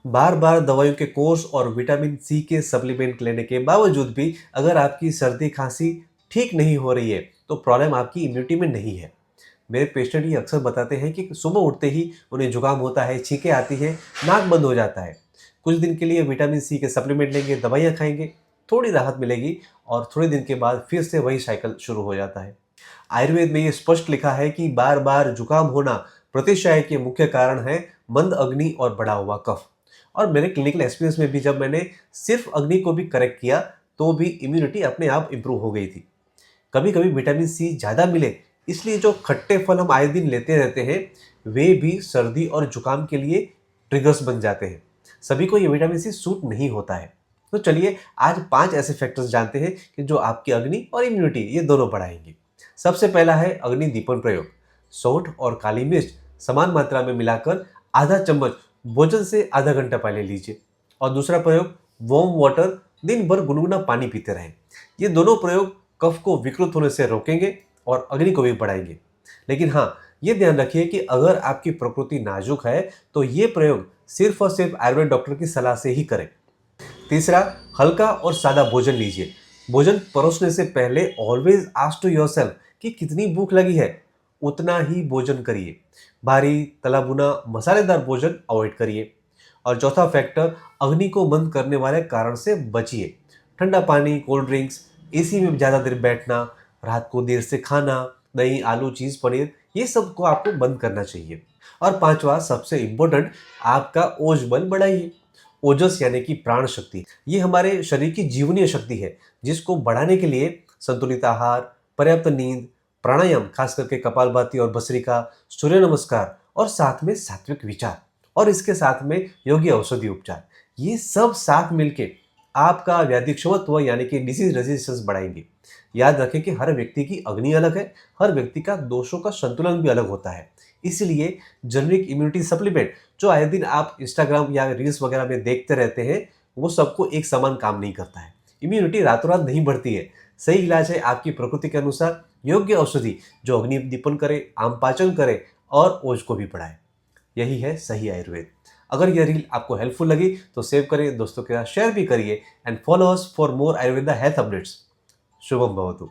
बार बार दवाइयों के कोर्स और विटामिन सी के सप्लीमेंट लेने के बावजूद भी अगर आपकी सर्दी खांसी ठीक नहीं हो रही है तो प्रॉब्लम आपकी इम्यूनिटी में नहीं है। मेरे पेशेंट ये अक्सर बताते हैं कि सुबह उठते ही उन्हें जुकाम होता है, छींकें आती हैं, नाक बंद हो जाता है। कुछ दिन के लिए विटामिन सी के सप्लीमेंट लेंगे, दवाइयाँ खाएंगे, थोड़ी राहत मिलेगी और थोड़े दिन के बाद फिर से वही साइकिल शुरू हो जाता है। आयुर्वेद में ये स्पष्ट लिखा है कि बार बार जुकाम होना प्रतिशय के मुख्य कारण है मंद अग्नि और बढ़ा हुआ कफ। और मेरे क्लिनिकल एक्सपीरियंस में भी जब मैंने सिर्फ अग्नि को भी करेक्ट किया तो भी इम्यूनिटी अपने आप इंप्रूव हो गई थी। कभी कभी विटामिन सी ज़्यादा मिले इसलिए जो खट्टे फल हम आए दिन लेते रहते हैं वे भी सर्दी और जुकाम के लिए ट्रिगर्स बन जाते हैं। सभी को ये विटामिन सी सूट नहीं होता है। तो चलिए आज 5 ऐसे फैक्टर्स जानते हैं कि जो आपकी अग्नि और इम्यूनिटी ये दोनों बढ़ाएंगे। सबसे पहला है अग्नि दीपन प्रयोग। सौंठ और काली मिर्च समान मात्रा में मिलाकर आधा चम्मच भोजन से आधा घंटा पहले लीजिए। और दूसरा प्रयोग वार्म वाटर, दिन भर गुनगुना पानी पीते रहें। ये दोनों प्रयोग कफ को विकृत होने से रोकेंगे और अग्नि को भी बढ़ाएंगे। लेकिन हाँ, ये ध्यान रखिए कि अगर आपकी प्रकृति नाजुक है तो ये प्रयोग सिर्फ और सिर्फ आयुर्वेद डॉक्टर की सलाह से ही करें। तीसरा, हल्का और सादा भोजन लीजिए। भोजन परोसने से पहले ऑलवेज आस्क टू योरसेल्फ कि कितनी भूख लगी है, उतना ही भोजन करिए। भारी तला भुना मसालेदार भोजन अवॉइड करिए। और चौथा फैक्टर, अग्नि को बंद करने वाले कारण से बचिए। ठंडा पानी, कोल्ड ड्रिंक्स, एसी में ज़्यादा देर बैठना, रात को देर से खाना, दही, आलू, चीज़, पनीर, ये सब को आपको बंद करना चाहिए। और पांचवा सबसे इम्पोर्टेंट, आपका ओज बल बढ़ाइए। ओजस यानी कि प्राण शक्ति, ये हमारे शरीर की जीवनीय शक्ति है जिसको बढ़ाने के लिए संतुलित आहार, पर्याप्त नींद, प्राणायाम, खास करके कपालभाति और भस्त्रिका, सूर्य नमस्कार और साथ में सात्विक विचार और इसके साथ में योग्य औषधि उपचार, ये सब साथ मिलके आपका व्याधि क्षमत्व यानी कि डिसीज रेजिस्टेंस बढ़ाएंगे। याद रखें कि हर व्यक्ति की अग्नि अलग है, हर व्यक्ति का दोषों का संतुलन भी अलग होता है। इसलिए जेनरिक इम्यूनिटी सप्लीमेंट जो आए दिन आप इंस्टाग्राम या रील्स वगैरह में देखते रहते हैं वो सबको एक समान काम नहीं करता है। इम्यूनिटी रातों रात नहीं बढ़ती है। सही इलाज है आपकी प्रकृति के अनुसार योग्य औषधि जो अग्नि दीपन करे, आम पाचन करे और ओज को भी बढ़ाए। यही है सही आयुर्वेद। अगर यह रील आपको हेल्पफुल लगी तो सेव करिए, दोस्तों के साथ शेयर भी करिए and follow us for more Ayurveda health updates. Shubham भवतु।